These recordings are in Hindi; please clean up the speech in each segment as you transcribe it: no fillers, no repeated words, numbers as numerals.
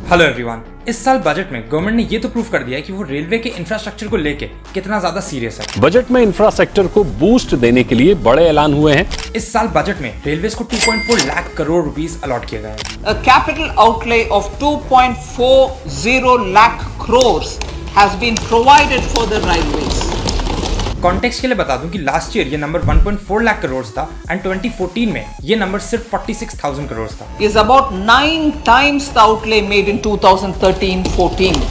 Hello everyone. इस साल बजट में गवर्नमेंट ने ये तो प्रूव कर दिया है कि वो रेलवे के इंफ्रास्ट्रक्चर को लेके कितना ज्यादा सीरियस है। बजट में इंफ्रास्ट्रक्चर को बूस्ट देने के लिए बड़े ऐलान हुए हैं। इस साल बजट में रेलवेज को 2.4 लाख करोड़ रुपीस अलॉट किए गए हैं। A capital outlay of 2.40 lakh crores has been provided for the railways. Context के लिए बता दूं कि लास्ट ईयर ये नंबर 1.4 लाख करोड़ था एंड 2014 में ये नंबर सिर्फ 46,000 करोड़ था। Is about 9 times the outlay made in 2013-14.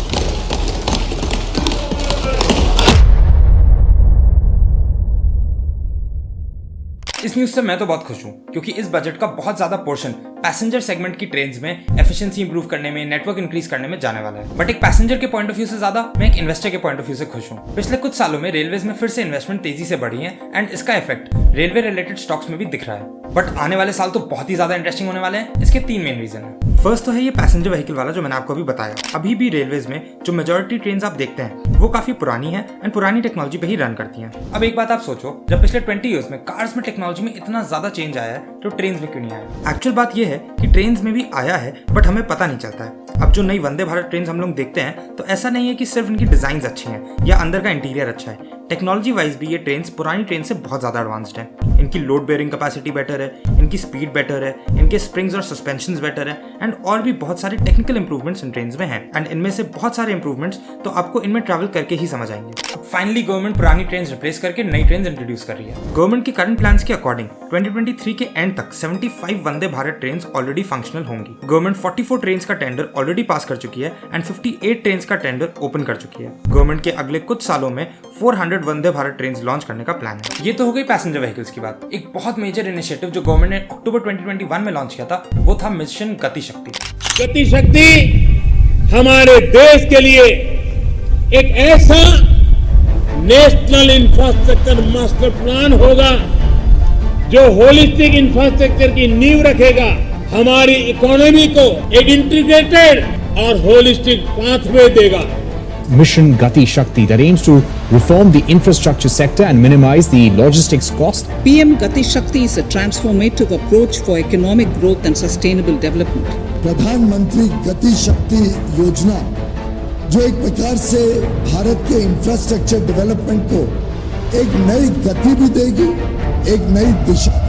इस न्यूज से मैं तो बहुत खुश हूँ क्योंकि इस बजट का बहुत ज्यादा पोर्शन पैसेंजर सेगमेंट की ट्रेन्स में एफिशिएंसी इंप्रूव करने में, नेटवर्क इंक्रीज करने में जाने वाला है। बट एक पैसेंजर के पॉइंट ऑफ व्यू से ज्यादा मैं एक इन्वेस्टर के पॉइंट ऑफ व्यू से खुश हूँ। पिछले कुछ सालों में रेलवेज में फिर से इन्वेस्टमेंट तेजी से बढ़ी है एंड इसका इफेक्ट रेलवे रिलेटेड स्टॉक्स में भी दिख रहा है। बट आने वाले साल तो बहुत ही ज्यादा इंटरेस्टिंग होने वाले हैं। इसके 3 मेन रीजन है। फर्स्ट तो है ये पैसेंजर व्हीकल वाला जो मैंने आपको अभी बताया। अभी भी रेलवेज में जो मेजॉरिटी ट्रेन आप देखते हैं वो काफी पुरानी है एंड पुरानी टेक्नोलॉजी पे ही रन करती हैं। अब एक बात आप सोचो, जब पिछले 20 ईयर्स में कार्स में टेक्नोलॉजी में इतना ज्यादा चेंज आया है तो ट्रेन में क्यों नहीं आया? एक्चुअल बात ये है कि ट्रेन में भी आया है बट हमें पता नहीं चलता है। अब जो नई वंदे भारत ट्रेन हम लोग देखते हैं तो ऐसा नहीं है कि सिर्फ इनकी डिजाइन अच्छी हैं या अंदर का इंटीरियर अच्छा है। टेक्नोलॉजी वाइज भी ये ट्रेन पुरानी ट्रेन से बहुत ज्यादा एडवांस्ड है। इनकी लोड बेयरिंग कैपेसिटी बेटर है, इनकी स्पीड बेटर है, इनके स्प्रिंग्स और सस्पेंशंस बेटर है एंड और भी बहुत सारे टेक्निकल इंप्रूवमेंट्स इन ट्रेन में हैं एंड इनमें से बहुत सारे इंप्रूवमेंट्स तो आपको इनमें ट्रैवल करके ही समझ आएंगे। अब फाइनली गवर्नमेंट पुरानी ट्रेन रिप्लेस करके नई ट्रेन इंट्रोड्यूस कर रही है। गवर्नमेंट के करंट प्लान्स के अकॉर्डिंग 2023 के एंड तक 75 Vande Bharat train already functional होंगी। गवर्नमेंट 44 ट्रेन का टेंडर ऑलरेडी पास कर चुकी है एंड 58 ट्रेन का टेंडर ओपन कर चुकी है। गवर्नमेंट के अगले कुछ सालों में 400 वंदे भारत ट्रेन लॉन्च करने का प्लान है। ये तो हो गई पैसेंजर व्हीकल्स की बात। एक बहुत मेजर इनिशिएटिव जो गवर्नमेंट ने अक्टूबर 2021 में लॉन्च किया था वो था मिशन गति शक्ति। गति शक्ति हमारे देश के लिए एक ऐसा नेशनल इंफ्रास्ट्रक्चर मास्टर प्लान होगा जो होलिस्टिक इंफ्रास्ट्रक्चर की नींव रखेगा, हमारी इकोनॉमी को एक इंटीग्रेटेड और होलिस्टिक पाथवे देगा। Mission Gati Shakti that aims to reform the infrastructure sector and minimize the logistics cost. PM Gati Shakti is a transformative approach for economic growth and sustainable development. प्रधानमंत्री गति शक्ति योजना जो एक प्रकार से भारत के इंफ्रास्ट्रक्चर डेवलपमेंट को एक नई गति भी देगी, एक नई दिशा।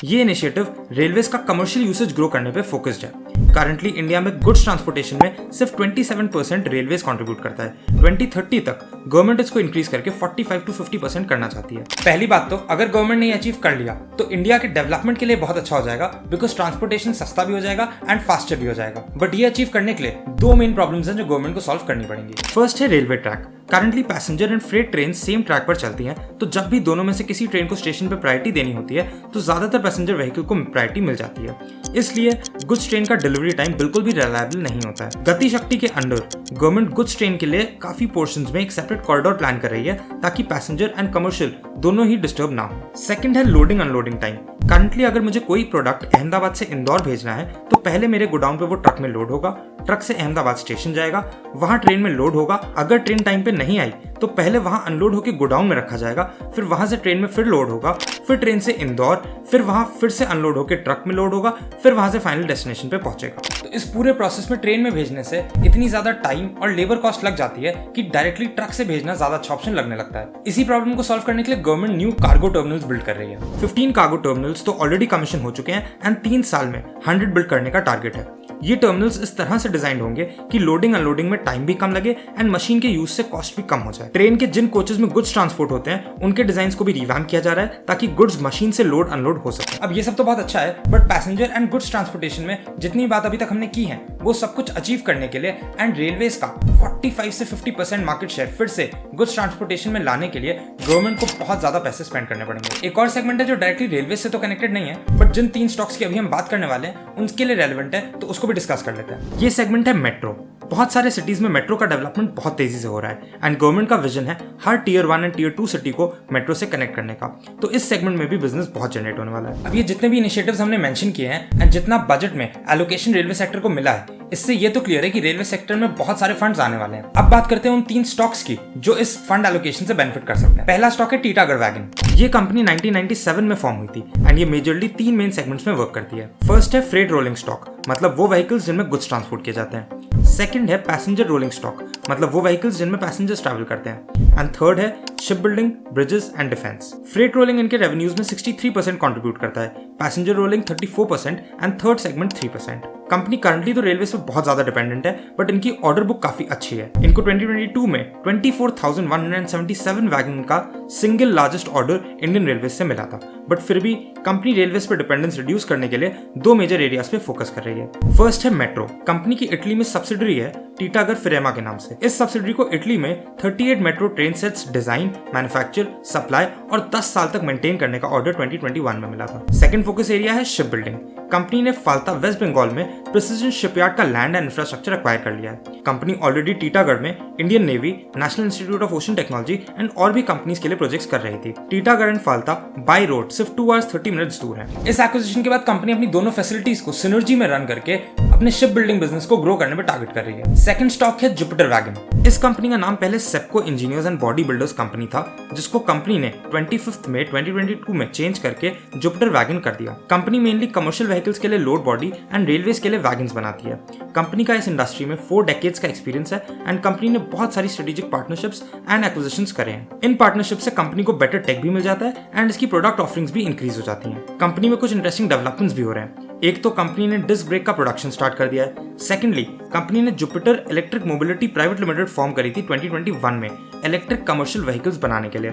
ये इनिशिएटिव रेलवेज का कमर्शियल यूसेज ग्रो करने पे फोकस्ड है। करंटली इंडिया में गुड्स ट्रांसपोर्टेशन में सिर्फ 27% रेलवेज कंट्रीब्यूट करता है। 2030 तक गवर्नमेंट इसको इंक्रीज करके 45 to 50% करना चाहती है। पहली बात तो अगर गवर्नमेंट ने ये अचीव कर लिया तो इंडिया के डेवलपमेंट के लिए बहुत अच्छा हो जाएगा बिकॉज ट्रांसपोर्टेशन सस्ता भी हो जाएगा एंड फास्टर भी हो जाएगा। बट ये अचीव करने के लिए 2 मेन प्रॉब्लम्स हैं जो गवर्नमेंट को सॉल्व करनी पड़ेंगी। फर्स्ट है railway track. Currently passenger and freight train same track पर चलती हैं, तो जब भी दोनों में से किसी ट्रेन को स्टेशन पर प्रायोरिटी देनी होती है तो ज्यादातर पैसेंजर व्हीकल को प्रायोरिटी मिल जाती है। इसलिए गुड्स ट्रेन का डिलीवरी टाइम बिल्कुल भी रिलायबल नहीं होता है। गति शक्ति के अंडर गवर्नमेंट गुड्स ट्रेन के लिए काफी पोर्शंस में एक सेपरेट कॉरिडोर प्लान कर रही है ताकि पैसेंजर एंड कमर्शियल दोनों ही डिस्टर्ब ना हो। सेकंड है लोडिंग अनलोडिंग टाइम। करंटली अगर मुझे कोई प्रोडक्ट अहमदाबाद से इंदौर भेजना है तो पहले मेरे गोडाउन पे वो ट्रक में लोड होगा, ट्रक से अहमदाबाद स्टेशन जाएगा, वहां ट्रेन में लोड होगा। अगर ट्रेन टाइम पे नहीं आई तो पहले वहां अनलोड होकर गोडाउन में रखा जाएगा, फिर वहां से ट्रेन में फिर लोड होगा, फिर ट्रेन से इंदौर, फिर वहां फिर से अनलोड होकर ट्रक में लोड होगा, फिर वहां से फाइनल डेस्टिनेशन पे पहुंचेगा। तो इस पूरे प्रोसेस में ट्रेन में भेजने से इतनी ज्यादा टाइम और लेबर कॉस्ट लग जाती है कि डायरेक्टली ट्रक से भेजना ज्यादा अच्छा ऑप्शन लगने लगता है। इसी प्रॉब्लम को सॉल्व करने के लिए government new cargo terminals build कर रही है। 15 कार्गो टर्मिनल्स तो ऑलरेडी कमीशन हो चुके हैं एंड 3 साल में 100 बिल्ड करने का टारगेट है। ये टर्मिनल्स इस तरह से डिजाइन होंगे कि लोडिंग अनलोडिंग में टाइम भी कम लगे एंड मशीन के यूज से कॉस्ट भी कम हो जाए। ट्रेन के जिन कोचेस में गुड्स ट्रांसपोर्ट होते हैं उनके डिजाइन को भी रिवैम्प किया जा रहा है ताकि गुड्स मशीन से लोड अनलोड हो सके। अब ये सब तो बहुत अच्छा है but passenger and goods transportation में जितनी बात अभी तक हमने की है वो सब कुछ अचीव करने के लिए एंड रेलवेज का 45 से 50% मार्केट शेयर फिर से गुड्स ट्रांसपोर्टेशन में लाने के लिए गवर्नमेंट को बहुत ज्यादा पैसे स्पेंड करने पड़ेंगे। एक और सेगमेंट है जो डायरेक्टली रेलवे से तो कनेक्टेड नहीं है बट जिन 3 स्टॉक्स की अभी हम बात करने वाले हैं उनके लिए रेलेवेंट है तो उसको भी डिस्कस कर लेते हैं। ये सेगमेंट है मेट्रो। बहुत सारे सिटीज में मेट्रो का डेवलपमेंट बहुत तेजी से हो रहा है एंड गवर्नमेंट का विजन है हर टियर 1 एंड टियर 2 सिटी को मेट्रो से कनेक्ट करने का। तो इस सेगमेंट में भी बिजनेस बहुत जनरेट होने वाला है। अब ये जितने भी इनिशिएटिव्स हमने मेंशन किए हैं एंड जितना बजट में एलोकेशन रेलवे सेक्टर को मिला है इससे ये तो क्लियर है कि रेलवे सेक्टर में बहुत सारे फंड्स आने वाले हैं। अब बात करते हैं उन 3 स्टॉक्स की जो इस फंड एलोकेशन से बेनिफिट कर सकते हैं। पहला स्टॉक है टीटागढ़ वैगन। ये कंपनी 1997 में फॉर्म हुई थी एंड ये मेजरली 3 मेन सेगमेंट्स में वर्क करती है। फर्स्ट है फ्रेट रोलिंग स्टॉक, मतलब वो व्हीकल्स जिनमें गुड्स ट्रांसपोर्ट किए जाते हैं। सेकंड है पैसेंजर रोलिंग स्टॉक, मतलब वो व्हीकल्स जिनमें पैसेंजर्स ट्रैवल करते हैं। एंड थर्ड है ship building, bridges and defence. Freight rolling इनके रेवेन्यूज में 63% कंट्रीब्यूट करता है, passenger rolling 34% and third segment 3%। Company currently तो रेलवे पे बहुत ज्यादा डिपेंडेंट है, बट इनकी ऑर्डर बुक काफी अच्छी है। इनको 2022 में 24,177 वैगन का single largest order Indian railway से मिला था। बट फिर भी कंपनी रेलवे पर डिपेंडेंस रिड्यूस करने के लिए दो मेजर एरियाज पे फोकस कर रही है। फर्स्ट है मेट्रो। कंपनी की इटली में सब्सिडरी है टीटागर फिरेमा के नाम से। इस सब्सिडरी को इटली में 38 metro train sets design, manufacture, supply और 10 साल तक मेंटेन करने का ऑर्डर 2021 में मिला था। सेकंड फोकस एरिया है शिप बिल्डिंग। कंपनी ने फाल्ता वेस्ट बंगाल में प्रिसिजन शिपयार्ड का लैंड एंड इंफ्रास्ट्रक्चर एक्वायर कर लिया है। कंपनी ऑलरेडी टीटागढ़ में Indian navy, national institute of ocean technology and और भी कंपनीज के लिए प्रोजेक्ट्स कर रही थी। Titagarh and Falta by road सिर्फ 2 hours 30 minutes दूर है। इस एक्विजिशन के बाद कंपनी अपनी दोनों फैसिलिटीज को सिनर्जी में रन करके अपने शिप बिल्डिंग बिजनेस को ग्रो करने पर टारगेट कर रही है। सेकंड स्टॉक है जुपिटर वैगन। इस कंपनी का नाम पहले सेप्को Engineers and Body Builders company था, जिसको कंपनी ने 25 मई 2022 में चेंज करके जुपिटर वैगन कर दिया। कंपनी मेनली कमर्शियल व्हीकल्स के लिए लोड बॉडी एंड रेलवेज के लिए वैगन्स बनाती है। कंपनी का इस इंडस्ट्री में 4 decades का एक्सपीरियंस है एंड कंपनी ने बहुत सारी स्ट्रेटेजिक पार्टनरशिप्स एंड एक्विजिशंस करे हैं। इन पार्टनरशिप से कंपनी को बेटर टेक भी मिल जाता है एंड इसकी प्रोडक्ट ऑफरिंग्स भी इंक्रीज हो जाती हैं। कंपनी में कुछ इंटरेस्टिंग डेवलपमेंट्स भी हो रहे हैं। एक तो कंपनी ने डिस्क ब्रेक का प्रोडक्शन स्टार्ट कर दिया है। सेकेंडली कंपनी ने Jupiter electric mobility private limited form करी थी 2021 में इलेक्ट्रिक कमर्शियल व्हीकल्स बनाने के लिए।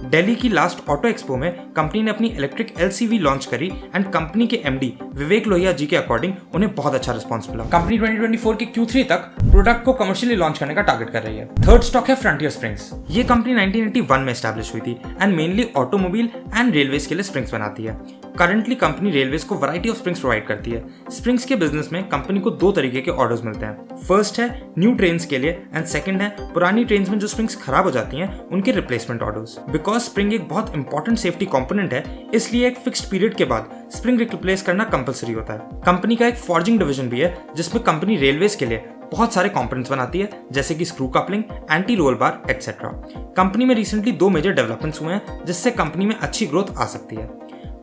दिल्ली की लास्ट ऑटो एक्सपो में कंपनी ने अपनी इलेक्ट्रिक LCV लॉन्च करी एंड कंपनी के MD विवेक लोहिया जी के अकॉर्डिंग उन्हें बहुत अच्छा रिस्पॉन्स मिला। कंपनी 2024 के Q3 तक प्रोडक्ट को कमर्शियली लॉन्च करने का टारगेट कर रही है। थर्ड स्टॉक है फ्रंटियर स्प्रिंग्स। ये कंपनी 1981 में एस्टैब्लिश हुई थी and mainly automobile and railways के लिए स्प्रिंग्स बनाती है। करंटली कंपनी रेलवेज को वैरायटी ऑफ स्प्रिंग्स प्रोवाइड करती है। स्प्रिंग्स के बिजनेस में कंपनी को 2 तरीके के ऑर्डर्स मिलते हैं। फर्स्ट है न्यू ट्रेन्स के लिए एंड सेकंड है पुरानी ट्रेन्स में जो स्प्रिंग्स खराब हो जाती हैं उनके रिप्लेसमेंट ऑर्डर्स। बिकॉज स्प्रिंग एक बहुत इंपॉर्टेंट सेफ्टी कंपोनेंट है, इसलिए एक फिक्स्ड पीरियड के बाद स्प्रिंग रिप्लेस करना कंपलसरी होता है। कंपनी का एक फॉर्जिंग डिवीजन भी है जिसमें कंपनी रेलवेज के लिए बहुत सारे कंपोनेंट्स बनाती है, जैसे कि screw coupling, anti roll bar etcetera. Company में रिसेंटली 2 मेजर डेवलपमेंट्स हुए हैं जिससे कंपनी में अच्छी ग्रोथ आ सकती है।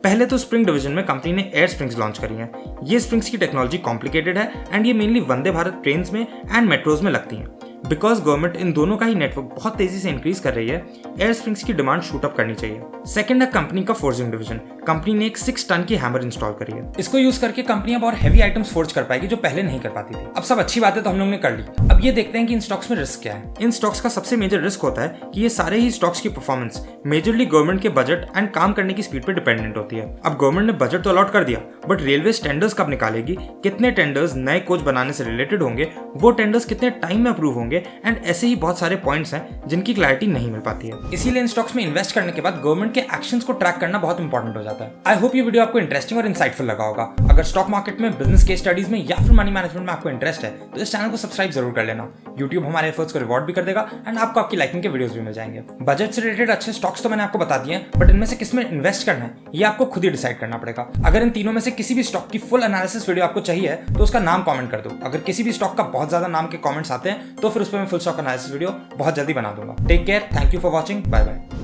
पहले तो स्प्रिंग डिवीजन में कंपनी ने एयर स्प्रिंग्स लॉन्च करी हैं। ये स्प्रिंग्स की टेक्नोलॉजी कॉम्प्लिकेटेड है एंड ये मेनली वंदे भारत ट्रेन्स में एंड मेट्रोज में लगती हैं। बिकॉज गवर्नमेंट इन दोनों का ही नेटवर्क बहुत तेजी से इंक्रीज कर रही है, एयर स्प्रिंग्स की डिमांड शूट अप करनी चाहिए। सेकंड है कंपनी का फोर्जिंग डिवीजन। कंपनी ने एक 6 टन की हैमर इंस्टॉल करी है। इसको यूज करके कंपनी अब और हैवी आइटम्स फोर्ज कर पाएगी जो पहले नहीं कर पाती थी। अब सब अच्छी बातें तो हम लोग ने कर ली, अब ये देखते हैं कि इन स्टॉक्स में रिस्क क्या है। इन स्टॉक्स का सबसे मेजर रिस्क होता है कि ये सारे ही स्टॉक्स की परफॉर्मेंस मेजरली गवर्नमेंट के बजट एंड काम करने की स्पीड पर डिपेंडेंट होती है। अब गवर्नमेंट ने बजट तो अलॉट कर दिया, बट रेलवे टेंडर्स कब निकालेगी, कितने टेंडर्स नए कोच बनाने से रिलेटेड होंगे, वो टेंडर्स कितने टाइम में अप्रूव होंगे एंड ऐसे ही बहुत सारे पॉइंट्स हैं जिनकी क्लैरिटी नहीं मिल पाती है। इसीलिए इन स्टॉक्स में इन्वेस्ट करने के बाद गवर्नमेंट के एक्शंस को ट्रैक करना बहुत इंपॉर्टेंट हो जाता है। आई होप ये वीडियो आपको इंटरेस्टिंग और इंसाइटफुल लगा होगा। अगर स्टॉक मार्केट में, बिजनेस केस स्टडीज में या फिर मनी मैनेजमेंट में आपको इंटरेस्ट है तो इस चैनल को सब्सक्राइब जरूर कर लेना। यूट्यूब हमारे एफर्ट्स को रिवॉर्ड भी कर देगा एंड आपको आपकी लाइकिंग के वीडियोस भी मिल जाएंगे। बजट से रिलेटेड अच्छे स्टॉक्स तो मैंने आपको बता दिए हैं, बट इनमें से किसमें इन्वेस्ट करना है ये आपको खुद ही डिसाइड करना पड़ेगा। अगर इन तीनों में से किसी भी स्टॉक की फुल एनालिसिस वीडियो आपको चाहिए तो उसका नाम कमेंट कर दो। अगर किसी भी स्टॉक का बहुत ज्यादा नाम के कमेंट्स आते हैं तो फिर उस पर मैं फुल स्टॉक एनालिसिस वीडियो बहुत जल्दी बना दूंगा। Take care, thank you for watching, bye bye.